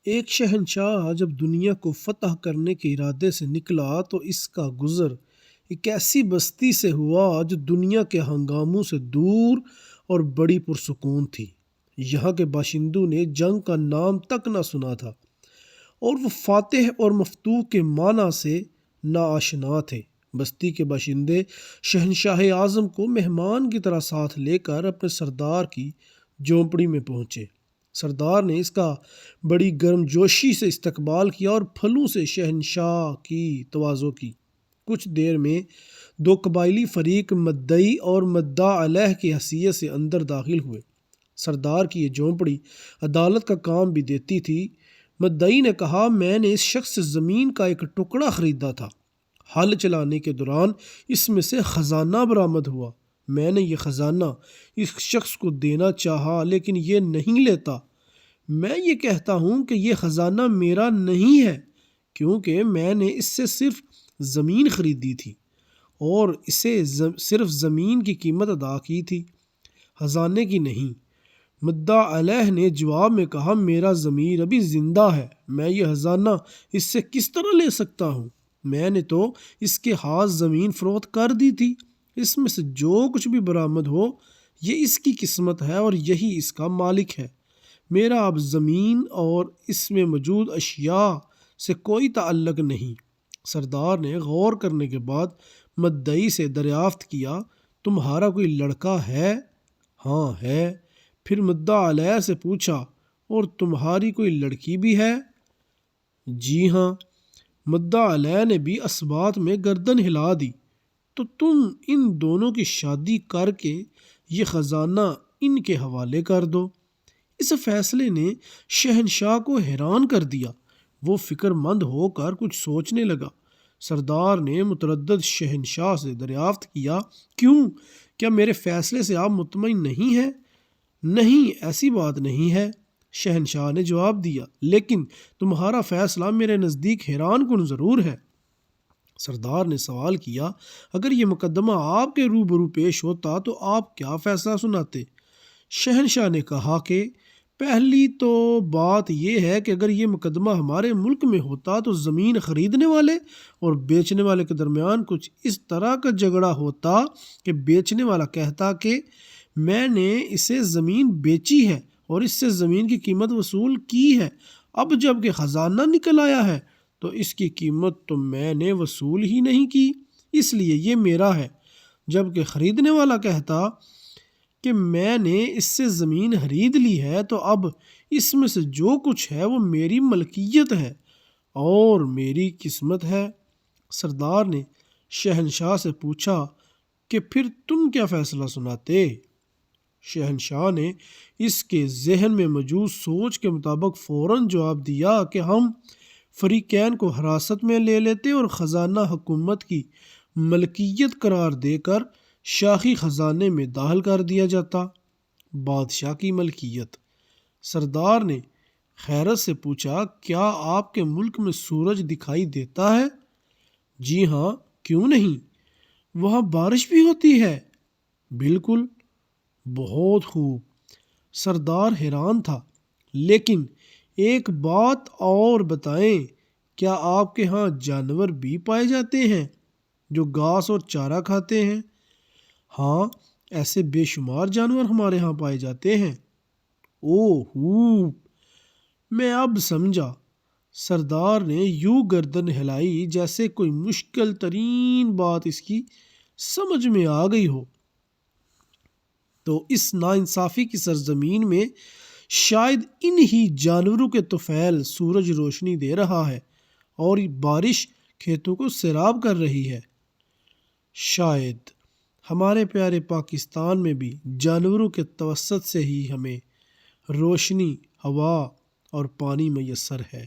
ایک شہنشاہ جب دنیا کو فتح کرنے کے ارادے سے نکلا تو اس کا گزر ایک ایسی بستی سے ہوا جو دنیا کے ہنگاموں سے دور اور بڑی پرسکون تھی۔ یہاں کے باشندوں نے جنگ کا نام تک نہ سنا تھا اور وہ فاتح اور مفتوح کے معنی سے ناآشنا تھے۔ بستی کے باشندے شہنشاہ اعظم کو مہمان کی طرح ساتھ لے کر اپنے سردار کی جھونپڑی میں پہنچے۔ سردار نے اس کا بڑی گرم جوشی سے استقبال کیا اور پھلوں سے شہنشاہ کی تواضع کی۔ کچھ دیر میں دو قبائلی فریق مدعی اور مدعا علیہ کی حیثیت سے اندر داخل ہوئے۔ سردار کی یہ جھونپڑی عدالت کا کام بھی دیتی تھی۔ مدعی نے کہا، میں نے اس شخص سے زمین کا ایک ٹکڑا خریدا تھا۔ حل چلانے کے دوران اس میں سے خزانہ برآمد ہوا۔ میں نے یہ خزانہ اس شخص کو دینا چاہا لیکن یہ نہیں لیتا۔ میں یہ کہتا ہوں کہ یہ خزانہ میرا نہیں ہے کیونکہ میں نے اس سے صرف زمین خریدی تھی اور اسے صرف زمین کی قیمت ادا کی تھی، خزانے کی نہیں۔ مدعا علیہ نے جواب میں کہا، میرا ضمیر ابھی زندہ ہے، میں یہ خزانہ اس سے کس طرح لے سکتا ہوں؟ میں نے تو اس کے ہاتھ زمین فروخت کر دی تھی۔ اس میں سے جو کچھ بھی برآمد ہو یہ اس کی قسمت ہے اور یہی اس کا مالک ہے۔ میرا اب زمین اور اس میں موجود اشیاء سے کوئی تعلق نہیں۔ سردار نے غور کرنے کے بعد مدعی سے دریافت کیا، تمہارا کوئی لڑکا ہے؟ ہاں ہے۔ پھر مدعا علیہ سے پوچھا، اور تمہاری کوئی لڑکی بھی ہے؟ جی ہاں۔ مدعا علیہ نے بھی اثبات میں گردن ہلا دی۔ تو تم ان دونوں کی شادی کر کے یہ خزانہ ان کے حوالے کر دو۔ اس فیصلے نے شہنشاہ کو حیران کر دیا۔ وہ فکر مند ہو کر کچھ سوچنے لگا۔ سردار نے متردد شہنشاہ سے دریافت کیا، کیوں؟ کیا میرے فیصلے سے آپ مطمئن نہیں ہیں؟ نہیں، ایسی بات نہیں ہے، شہنشاہ نے جواب دیا، لیکن تمہارا فیصلہ میرے نزدیک حیران کن ضرور ہے۔ سردار نے سوال کیا، اگر یہ مقدمہ آپ کے روبرو پیش ہوتا تو آپ کیا فیصلہ سناتے؟ شہنشاہ نے کہا کہ پہلی تو بات یہ ہے کہ اگر یہ مقدمہ ہمارے ملک میں ہوتا تو زمین خریدنے والے اور بیچنے والے کے درمیان کچھ اس طرح کا جھگڑا ہوتا کہ بیچنے والا کہتا کہ میں نے اسے زمین بیچی ہے اور اس سے زمین کی قیمت وصول کی ہے، اب جب کہ خزانہ نکل آیا ہے تو اس کی قیمت تو میں نے وصول ہی نہیں کی، اس لیے یہ میرا ہے، جبکہ خریدنے والا کہتا کہ میں نے اس سے زمین خرید لی ہے تو اب اس میں سے جو کچھ ہے وہ میری ملکیت ہے اور میری قسمت ہے۔ سردار نے شہنشاہ سے پوچھا کہ پھر تم کیا فیصلہ سناتے؟ شہنشاہ نے اس کے ذہن میں موجود سوچ کے مطابق فوراً جواب دیا کہ ہم فریقین کو حراست میں لے لیتے اور خزانہ حکومت کی ملکیت قرار دے کر شاہی خزانے میں داخل کر دیا جاتا۔ بادشاہ کی ملکیت۔ سردار نے حیرت سے پوچھا، کیا آپ کے ملک میں سورج دکھائی دیتا ہے؟ جی ہاں، کیوں نہیں؟ وہاں بارش بھی ہوتی ہے؟ بالکل۔ بہت خوب۔ سردار حیران تھا، لیکن ایک بات اور بتائیں، کیا آپ کے ہاں جانور بھی پائے جاتے ہیں جو گھاس اور چارہ کھاتے ہیں؟ ہاں، ایسے بے شمار جانور ہمارے ہاں پائے جاتے ہیں۔ اوہ ہو، میں اب سمجھا۔ سردار نے یوں گردن ہلائی جیسے کوئی مشکل ترین بات اس کی سمجھ میں آ گئی ہو۔ تو اس ناانصافی کی سرزمین میں شاید انہی جانوروں کے طفیل سورج روشنی دے رہا ہے اور بارش کھیتوں کو سیراب کر رہی ہے۔ شاید ہمارے پیارے پاکستان میں بھی جانوروں کے توسط سے ہی ہمیں روشنی، ہوا اور پانی میسر ہے۔